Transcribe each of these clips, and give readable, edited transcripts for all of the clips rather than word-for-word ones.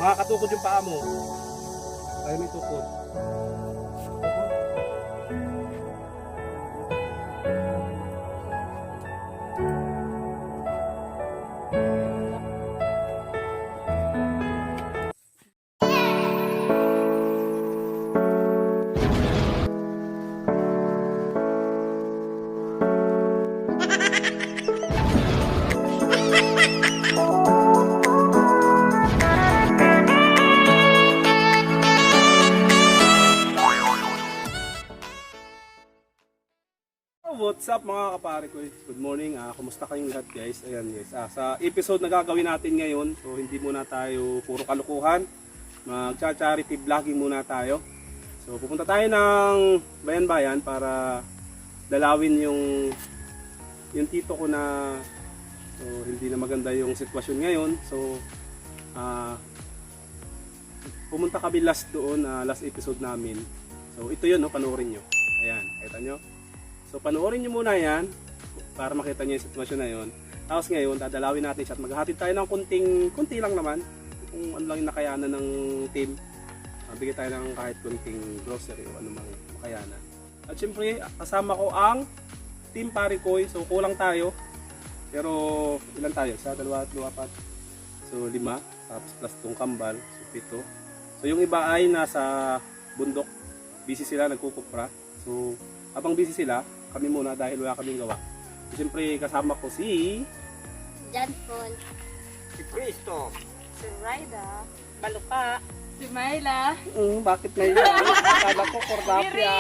Makakatukod yung paa mo. Kaya may tukod. What's up mga kapare ko? Good morning. Kumusta kayong lahat guys? Ayan guys. Sa episode na gagawin natin ngayon, so hindi muna tayo puro kalukuhan. Mag-charity vlogging muna tayo. So pupunta tayo ng bayan-bayan para dalawin yung tito ko na so, hindi na maganda yung sitwasyon ngayon. So pumunta kami last doon, last episode namin. So ito yun, no? Panoorin nyo. Ayan, kita nyo. So panoorin nyo muna yan para makita nyo yung sitwasyon na yun. Tapos ngayon, dadalawin natin siya at maghahatid tayo ng kunti lang naman. Kung ano lang yung nakayanan ng team. Bigyan tayo ng kahit kunting grocery o anumang makayanan. At syempre, kasama ko ang Team Parikoy. So kulang tayo. Pero ilan tayo? Sa dalawa, apat. So 5. Tapos plus tong kambal. So 7. So yung iba ay nasa bundok. Busy sila, nagkukupra. So habang busy sila, kami muna dahil wala kaming gawa. Siyempre kasama ko si John Paul, Si Cristo. si Raida, Baluka, si Myla, bakit na yun? Akala ko Cordapia.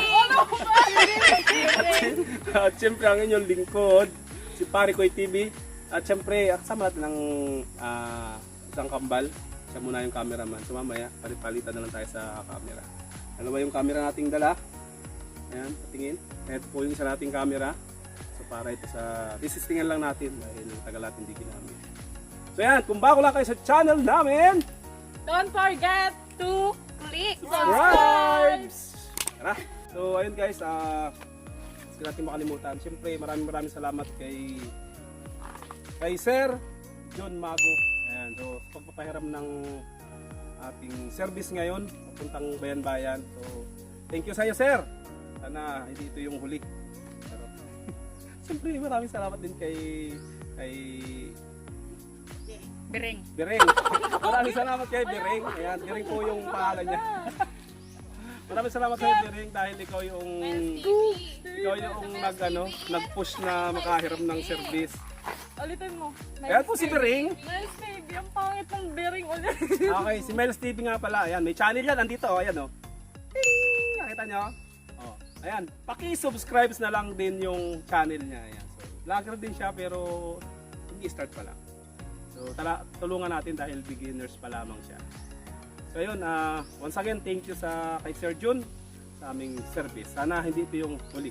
At siyempre ang inyong lingkod, si Parikoy TV. At siyempre kasama natin ng isang kambal. Siya muna yung cameraman. So mamaya, palit-palitan na lang tayo sa camera. Dalawa yung camera nating dala. Ayan, patingin. Ito po yung isa nating camera. So para ito sa resistingan lang natin dahil tagal natin di ginamit. So yan, kung bago lang kayo sa channel namin, don't forget to click subscribe! Tara! So ayun guys, hindi natin makalimutan. Siyempre maraming salamat kay Sir John Mago. Ayan, so pagpapahiram ng ating service ngayon, papuntang bayan-bayan. So thank you sa iyo, sir! Sana hindi ito yung huli. Pero, siyempre maraming salamat din kay Bereng. Maraming salamat kay Bereng. Ayan, Bereng po yung pangalan niya. Maraming salamat sa Bereng dahil ikaw yung nag-push na makahiram ng service. Ulitin mo. Ayan po si Bereng. Miles TV, ang pangit ng Bereng ulit. Okay, si Miles TV nga pala. Ayan, may channel yan. Andito, ayan o. Ting! Nakita nyo? Oh, ayan, paki-subscribe na lang din yung channel niya. Ayan. So, vlogger din siya pero hindi start pa lang. So, tulungan natin dahil beginners pa lamang siya. So, ayun, once again, thank you kay Sir Jun sa aming service. Sana hindi ito yung huli.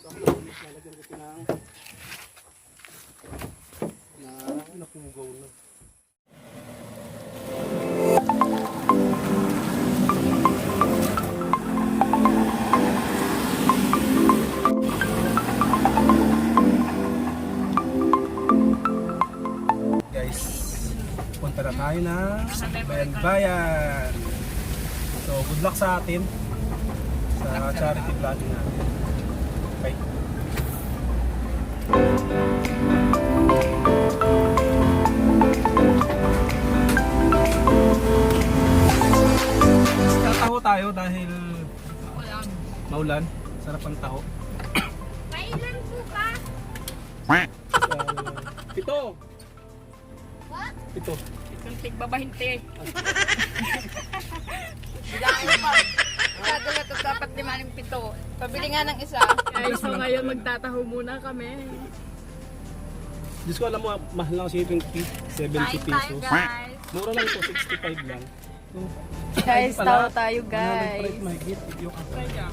So, lalagyan ko ng napugaw na. Punta na tayo na bayan-bayan. So good luck sa atin sa charity vlogging natin. Okay. Tataho tayo dahil maulan. Sarap ang taho. Kailan po ka? Pito! Ito. Itong tigbabahinte. Bilangan mo pa. Kadala to dapat 5-7. Pabili nga ng isa. Guys, so ngayon magtataho muna kami. Diyos ko, alam mo, mahal lang siya 70 Kain tayo pesos. guys. Mura lang ito, 65 lang. So, Guys, pala, taho tayo 100 guys. pa rin mahigit. Yung kapal.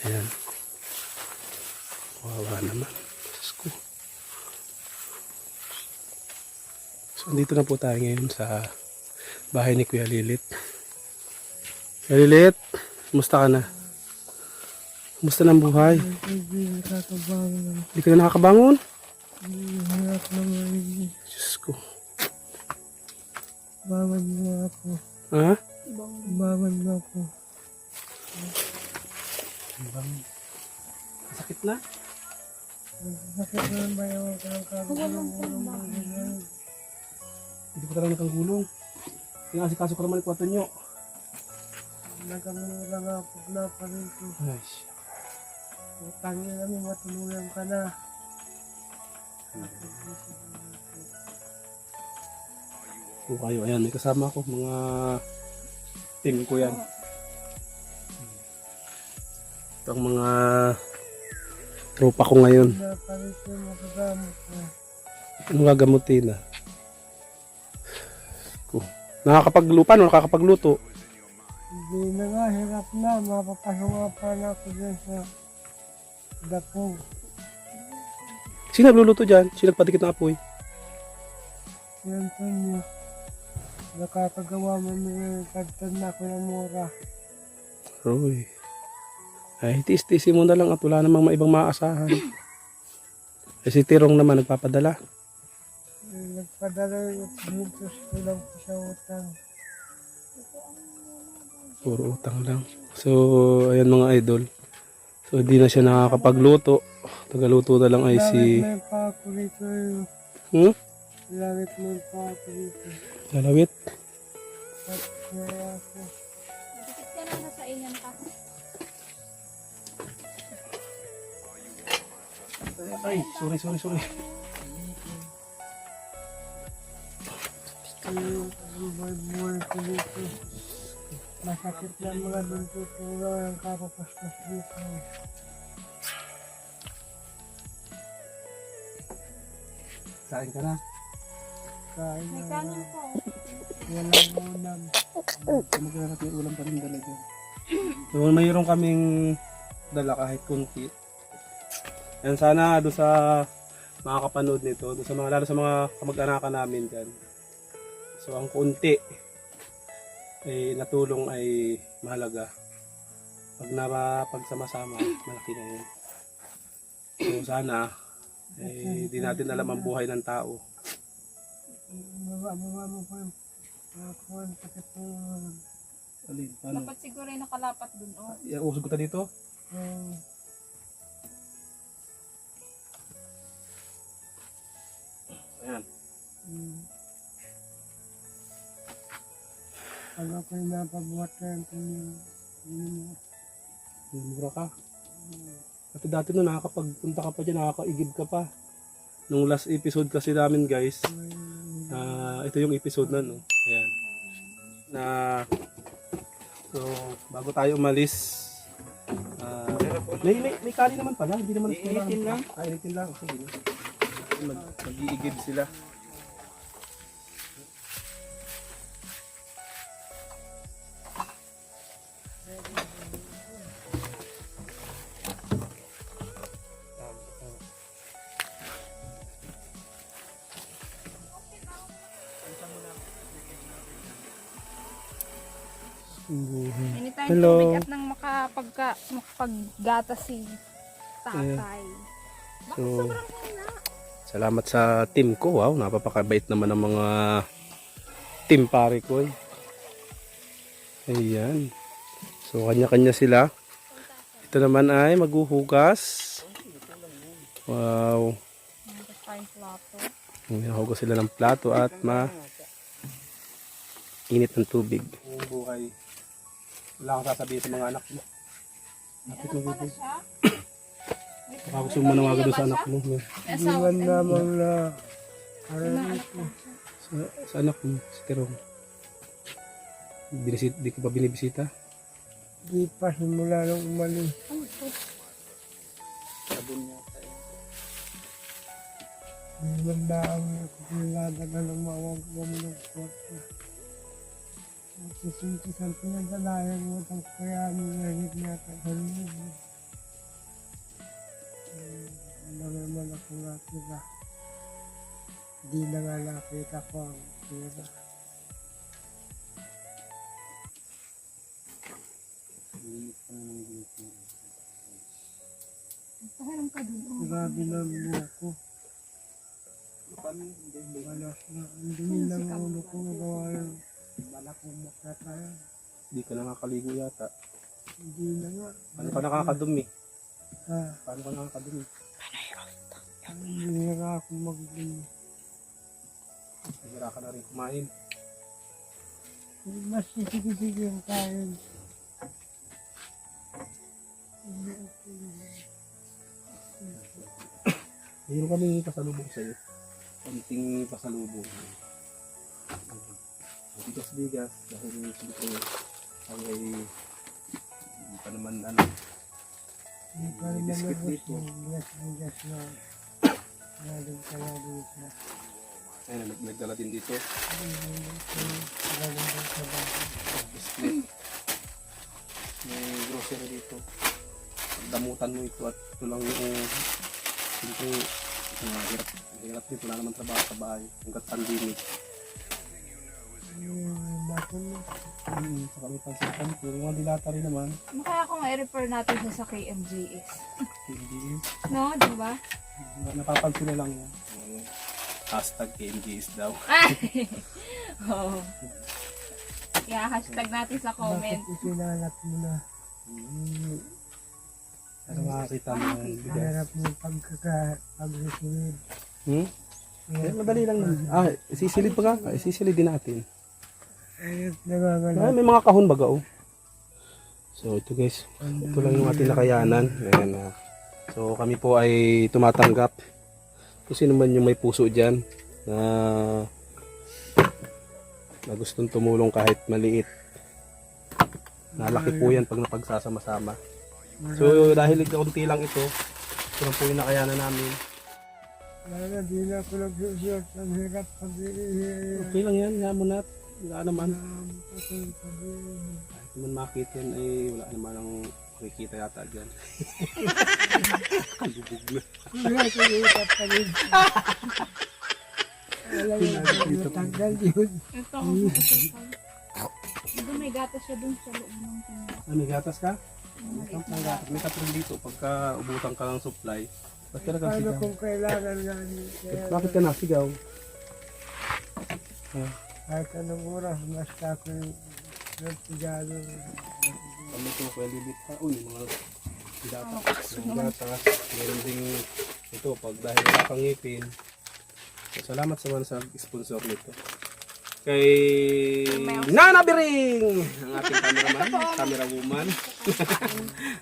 Ayan. Wawa naman. Diyos ko. So, dito na po tayo ngayon sa bahay ni Kuya Lilit. Kuya Lilit, kumusta ka na? Kumusta ng buhay? Hindi ka na nakakabangon? Diyos ko. Bawan mo ako. Ha? Bawan mo ako. Sakit na? Sakit naman ba yung kagulong Hindi ko talaga nakagulong. Pinasikaso ko naman yung kwarto nyo. Nagamura nga ako na pa rito. Ay, siya. Utang na namin matulungan ka na. O kayo, ayan, may kasama ako. Mga team ko yan. Ito ang mga tropa ko ngayon. Na pa rito makagamot ka. Anong gagamutin na? Nakakapaglupa no? Nakakapagluto. Hindi na nga, hirap na. Mapapasok pa na ako dyan sa dako. Sino nagluluto dyan? Sino nagpadikit ng apoy? Yan po niyo. Nakakagawa mo may kagtad na ako ng mura. Roy. Ay, tiis-tiisin mo na lang at wala namang maibang maaasahan. Eh, si Tirong naman nagpapadala. Nagpadala yung pintos ko lang po sa utang. Puro utang lang. So, ayan mga idol. So, di na siya nakakapagluto. Tagaluto na lang ay si... Lamit mo yung pa ako rito yung... Hmm? Lamit mo yung pa ako rito. Lalawit. At kaya ako. Dikit ka na sa inyan pa. Ay, sorry. Ang buhay ko dito. Masakit na mga dito ko ang kapapaspas dito. Kain ka na. Kain May na kanin po. walang unam. Maghanap yung ulam pa rin talaga. So, mayroon kaming dala kahit kunti. Yan sana doon sa makakapanood nito, doon sa mga, lalo sa mga kamag-anakan namin dyan. So, ang kunti ay natulong ay mahalaga. Pag napagsama-sama, malaki na yun. So, sana di natin alam ang buhay ng tao. Baba mo po yung kuhan sakit po. Alin, paano? Dapat siguro ay nakalapat dun. Oh. Usog ko ta dito? Ayan. Pag ako'y napabuhat ka yung Mura ka. At dati no, nakakapagpunta ka pa dyan, nakakaigib ka pa. Nung last episode kasi namin guys, ito yung episode na no. Ayan. So, bago tayo umalis, may kali naman pala, hindi naman Iinitin lang. Iinitin lang. Sige. Mag-iigib sila. Anytime Hello. tubig at nang makapaggata si tatay. Bakit So, sobrang hina? salamat sa team ko. Wow, napapakabait naman ng mga team pare ko. Ayan. So, kanya-kanya sila. Ito naman ay maghuhugas. Wow. Tapos tayong plato. Hugas sila ng plato at init ng tubig. Buong buhay. Wala kang sasabihin sa mga anak mo. Bakit mo Ano siya? baka gusto mo manawagan doon sa anak mo. May asawa. Iwan lamang na Sa anak mo, si Terong. Di ko pa binibisita. di pa simula nung umalis. Mandaan ako niladagan ng mawag ng kwarto. At isintisan pinagdalayan mo ng kaya nilahit niya kagaling. Ano naman ako natira. Hindi na nga nakita ko ang pera. Pahalang ka dun. Grabe na ako. Malas na. Ang dumi ng ulo ko. Gawa yung balak kong makataya. Hindi ka nakakaligo yata. Hindi na nga. Paano ka nakakadumi? Ha? Paano ka nakakadumi? Hindi na ako mag-dumi. Hira ka na rin kumain. Mas sisigig yung kain. Mayroon kami pasalubong sa'yo. Konting pasalubong. Bigas-bigas. Dahil siyempre ay hindi pa naman ano. Hindi pa rin Biscuit nalabas dito. yung bigas na galing kaya dito. Ayun, nagdala din dito. Galing din sa bahay. Biscuit. May grocery dito. Damutan mo ito at ito lang yung siyempre hirap dito. Wala naman trabaho sa bahay. Hanggat pandemic. Bakit mo? Saka may pansitan ko. Yung mga dilata rin naman. Kaya kung i-refer natin siya sa KMJS. Hindi. No, di ba? Napapansin na lang yan. Hashtag KMGs daw. Oo. Kaya hashtag natin sa comment. Bakit ikinalat mo na? Ano makakita mo yung bigas? Harap mo pag-receive. Madali lang naman. Isisilid pa nga. Isisilid din natin. Ayun, nagagalat. May mga kahon baga oh. So ito guys. Ito lang yung ating nakayanan. Ayan, so kami po ay tumatanggap. Kung sino man yung may puso dyan na gustong tumulong kahit maliit. Nalaki po yan pag napagsasama-sama. So dahil kaunti lang ito lang po yung nakayanan namin. Lala, di na ako nag-short. Ang hirap pag-iihi. Okay lang yan, yan mo na. Wala naman. Pag-iihi. Kahit naman makita yan ay wala naman ang makikita yata dyan. Kalubog na. Wala, hirap pa rin. Wala yung matanggal yun. Ito. Ito may gatas siya dun sa loob ng tinda. May gatas ka? May katulong dito pagka ubutan ka ng supply. Ba't ka Paano nagsigaw? kung kailangan nga Bakit ka nasigaw? kahit anong oras, basta ako yung nagsigado. Kami ito, pwede dito. Uy, mga gatas. Mga gatas. Meron ding ito, pag dahil wala kang ngipin. So, salamat sa mga sponsor nito. Kay Nana Biring! Ang ating cameraman, camera woman.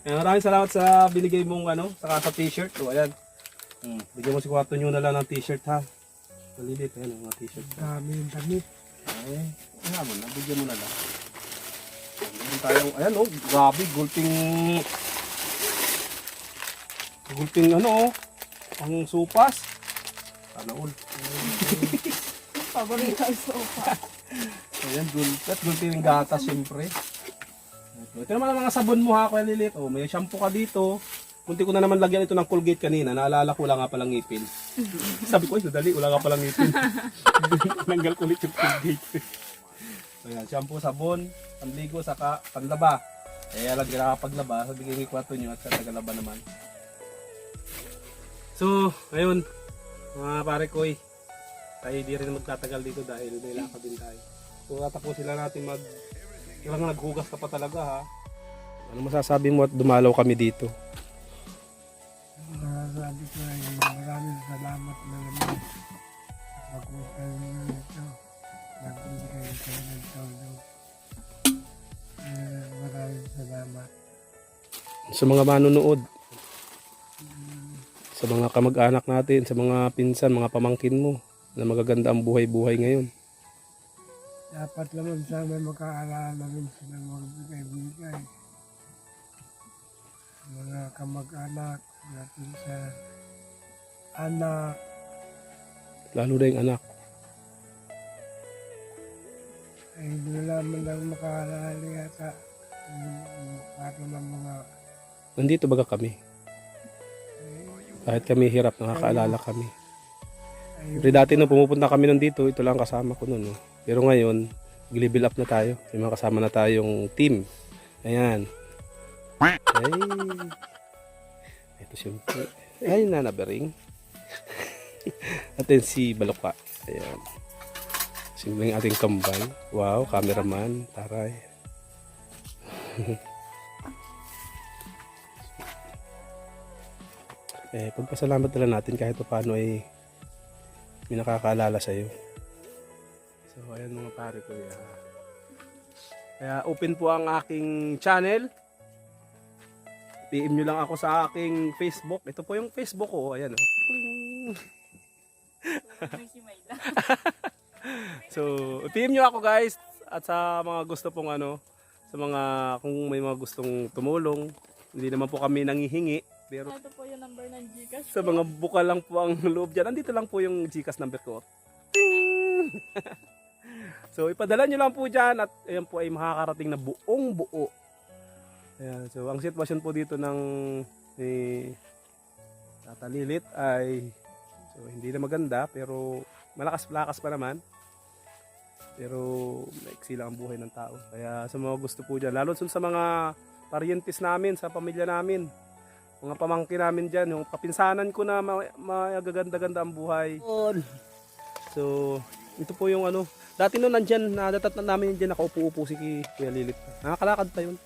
Maraming salamat sa binigay mong saka sa t-shirt. So, ayan. Bigyan mo si Kwato nyo na lang ng t-shirt ha. Malilit, ayan ang mga t-shirt. Dami yung damit. Ay, kaya mo na, bigyan mo na lang. Meron tayong, ayan oh, grabe, gulping ang supas. Sana all. Paborito ang sopa. Ayan, gulping gatas syempre. Ito naman ang mga sabon mo ha, Kuya Lilit. Oh, may shampoo ka dito. Munti ko na naman lagyan ito ng Colgate kanina. Naalala ko, wala nga palang ngipin. Sabi ko, dali, wala nga palang ngipin. Nanggal ko ulit yung Colgate. So yan, shampoo, sabon, panligo, saka panlaba. Alam, di ka nakapaglaba. So, bigyan ko ito nyo at sa tagalaba naman. So, ngayon, mga pare ko'y, tayo di rin magtatagal dito dahil nilakad din tayo. So, tatapusin lang natin kailangan naghugas ka pa talaga ha. Ano masasabi mo at dumalaw kami dito? Sabi ko ay maraming salamat na naman. Pag-usal nyo ito. Nagbigay kayo ng tulong. Maraming salamat. Sa mga manonood, sa mga kamag-anak natin, sa mga pinsan, mga pamangkin mo, na magaganda ang buhay-buhay ngayon. Dapat naman sana mag-aalala rin sila magbigay-bigay. Mga kamag-anak natin sa anak. Lalo na yung anak. Ay hindi naman lang makaalala yata. Para ng mga Nandito baga kami. Kahit kami hirap, nakakaalala kami. Ayun. Pero dati nung pumupunta kami nandito, ito lang kasama ko noon. No? Pero ngayon, level up na tayo. May mga kasama na tayong team. Ayan. Ay. Ito siyempre. Ay, nanabering. At then si Balokwa. Ayan. Simpleng ating kambal. Wow, cameraman. Taray. Pagpasalamat na lang natin kahit pa paano ay may nakakaalala sa'yo. So, ayan mga pare ko. Kaya open po ang aking channel. PM nyo lang ako sa aking Facebook. Ito po yung Facebook ko. Ayan. Oh. So, PM nyo ako guys. At sa mga gusto pong sa mga kung may mga gustong tumulong. Hindi naman po kami nangihingi. Pero Ito po yung number ng Gcash. sa mga bukal lang po ang loob dyan. Andito lang po yung Gcash number ko. Ting! So ipadala nyo lang po dyan at ayan po ay makakarating na buong buo. Ayan, so ang sitwasyon po dito ng Tata Lilit ay hindi na maganda pero malakas-lakas pa naman. Pero maiksi lang ang buhay ng tao. Kaya sa mga gusto po dyan, lalo sa mga parientes namin, sa pamilya namin, mga pamangkin namin dyan, yung kapinsanan ko na magaganda-ganda ang buhay. So, ito po yung dati noon nandyan, nadatat na namin dyan, nakaupo-upo si Kuya Lilit. Nakakalakad pa yun.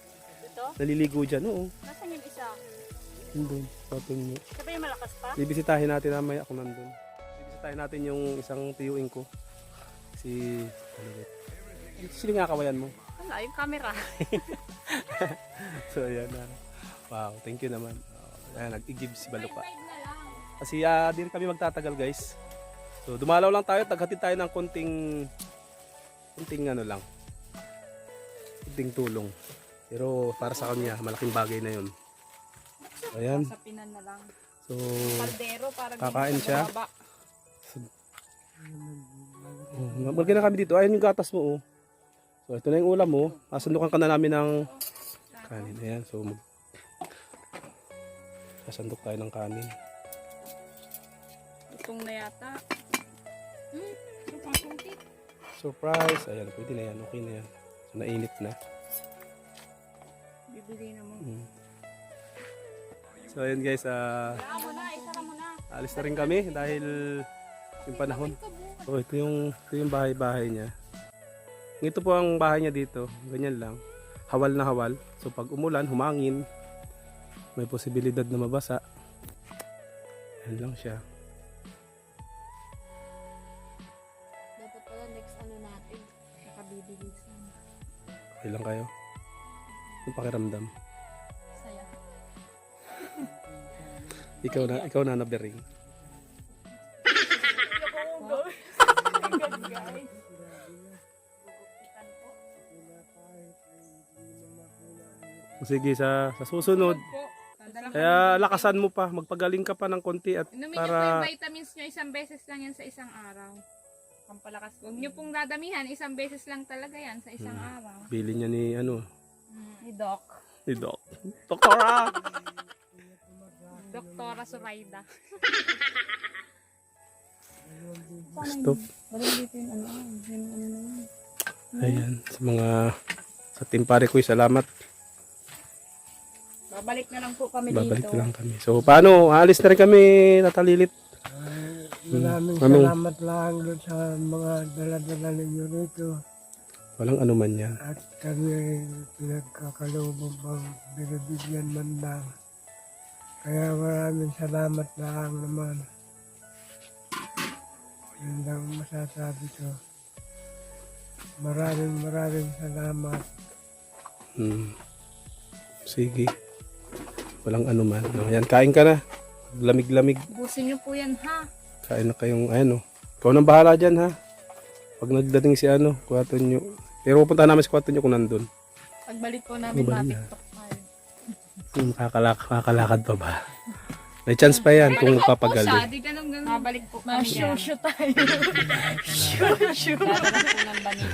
Ito? Naliligo dyan, oo. Nasaan yung isa? Nandun, patong nyo. Sabi yung malakas pa? Bibisitahin natin mamaya ako nandun. Bibisitahin natin yung isang tiyuing ko. Si Lilit. Sino nga kawayan mo? Wala, yung camera. So, ayan na. Wow, thank you naman. Ayan, nag-i-give si Balokwa. na lang. Kasi di rin kami magtatagal guys. So dumalaw lang tayo, taghatid tayo ng konting lang. Konting tulong. Pero para sa kanya, malaking bagay na yun. So, ayan. Sa pinan na lang. So, Kaldero para kakain siya. bumaba. Magkina kami dito. Ayan yung gatas mo. Oh. So ito na yung ulam mo. Sasandukan ka na namin ng kanin. Ayan. So sasandok tayo ng kanin. Itong na yata. Surprise. Ayan, pwede na yan. Okay na yan. So nainit na. Bibili na mo. So ayan guys, Isara mo na. alis na rin kami dahil yung panahon. So ito yung bahay-bahay niya. Ito po ang bahay niya dito. Ganyan lang. Hawal na hawal. So pag umulan, humangin, may posibilidad na mabasa. Yan lang siya. Dapat pala next natin. Nakabibili sana. Okay lang kayo? Yung pakiramdam. Saya. Ikaw na nabering. Sige, sa susunod. Kaya lakasan mo pa, magpagaling ka pa ng konti at Inumin niyo po para yung vitamins nyo, isang beses lang yan sa isang araw. Pampalakas. Huwag nyo pong dadamihan, isang beses lang talaga yan sa isang araw. bili niya ni Ni Doc. ni Doc. Doktora! Doktora Zoraida. Stop. Walang dito yung Ayan, sa team pare ko, salamat. Babalik na lang po kami Babalik dito. na lang kami. So, paano? Alis na rin kami, Natalilit. Maraming Ano? salamat lang doon sa mga dala-dala ninyo rito. Walang anuman yan. At kami ay pinagkakalooban pang binibigyan man lang. Kaya maraming salamat lang naman. Yun lang masasabi ko. Maraming salamat. Sige. Walang anuman. No, yan, kain ka na. Lamig-lamig. Busin nyo po yan ha. Kain na kayong, ikaw nang bahala dyan, ha. Pag nagdating si kuwaton nyo. Pero pupunta namin si kuwaton nyo kung nandun. Pagbalik po namin, ma-tiktok tayo. Makakalakad pa ba? May chance pa yan kung papagali. Di ganun ganun. Mabalik po kami yan. Ma-shoot tayo. Dadala po ng banig.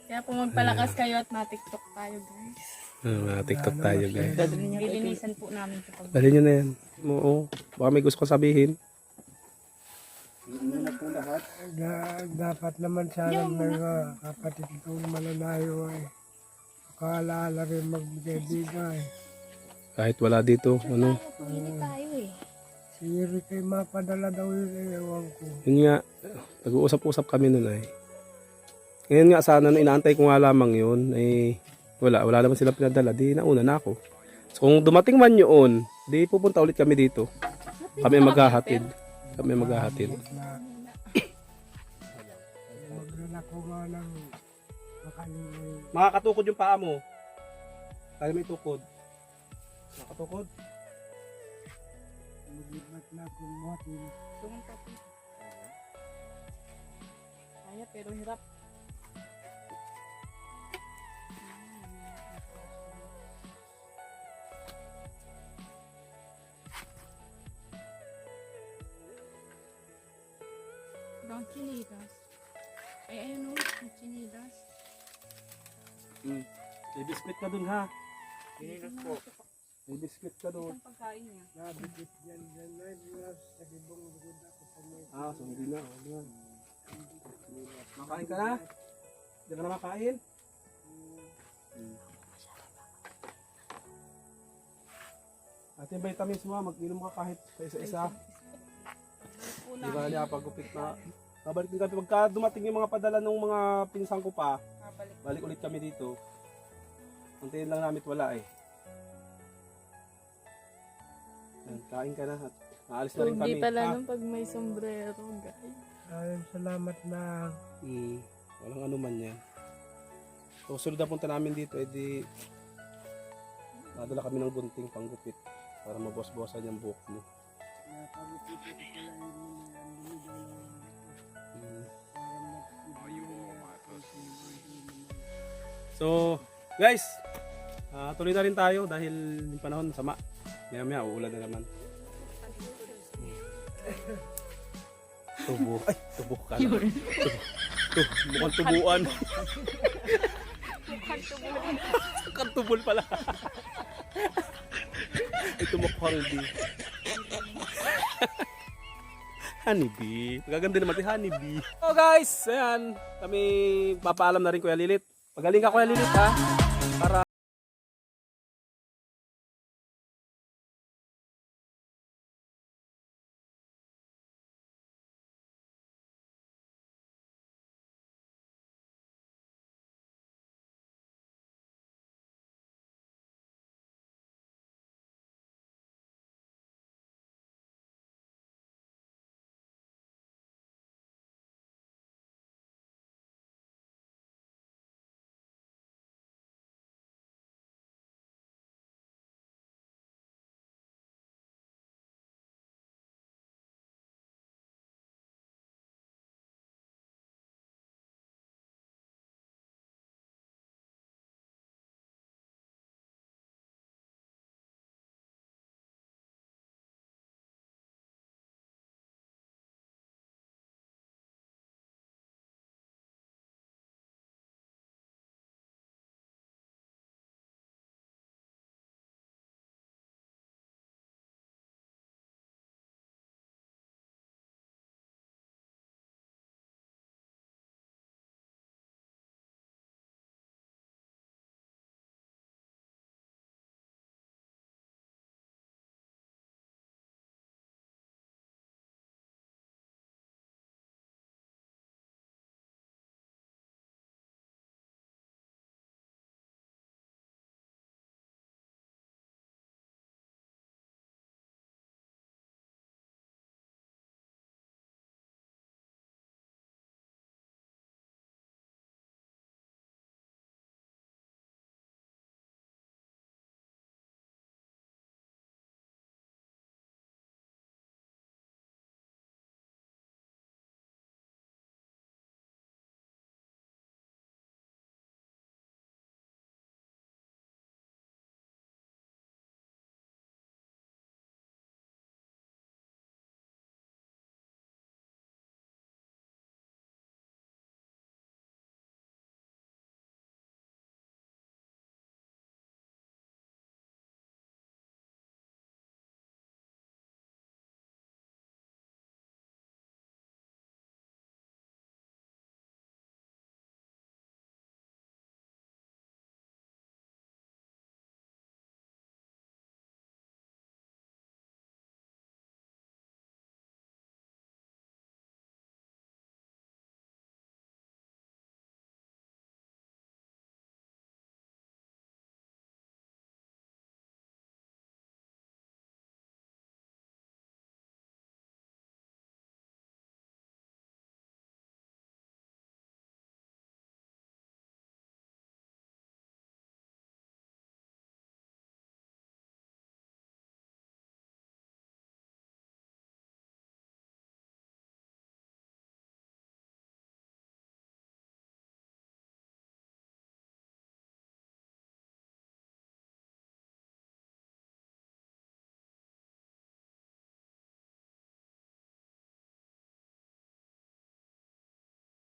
Kaya po magpalakas kayo at ma-tiktok tayo, guys. TikTok tayo guys. Lilinisan po namin ito pag Dali nyo na yan. Oo. Baka may gusto ko sabihin. Dapat naman sana mga kapatid kong mananayo ay makaalala rin magbigay-bigay. Kahit wala dito, ano. Hindi tayo eh. Si Eric ay mapadala daw yun, ewan ko. Yun nga, nag-uusap-usap kami nun ay. Ngayon nga sana, inaantay ko nga lamang yun, ay wala naman sila pinadala, di nauna na ako. So kung dumating man yun, di pupunta ulit kami dito. Kami maghahatid. Magdala ko nga ng makalingay. Makakatukod yung paa mo. Kaya may tukod. Makatukod. Magibat na kung motin. Kaya pero hirap. Ang chinilas. Ay, ayun o, ang chinilas. May biscuit ka dun ha. Kinilos po. May biscuit ka dun. Ang pagkain niya. Nabigit yan ay sa libong bugod ako pa may So hindi na. Makain ka na? Hindi ka na makain? At yung vitamins mo, mag-inom ka kahit sa isa-isa. Hindi ka na pag-upit na. Babalik din kami. Pagka dumating yung mga padala ng mga pinsan ko pa, balik ulit kami dito. Antayin lang namin wala eh. Yan, kain ka na at aalis na rin kami. Hindi pala nung pag may sombrero, guys. Ayun, salamat na. Walang ano man yan. So sunod na punta namin dito, edi nadala kami ng gunting panggupit para mabos-bosan yung buhok mo. So guys, tuloy na rin tayo dahil yung panahon sama. Maya uulan na naman. Tubo. Ay, tubo ka na. Mukhang tubuan. Mukhang tubol pala. Ito mukhang di. Honeybee. Magaganda naman si Honeybee. So guys, ayan. Kami papaalam na rin Kuya Lilit. Pagaling ka Kuya Lilit ha. Para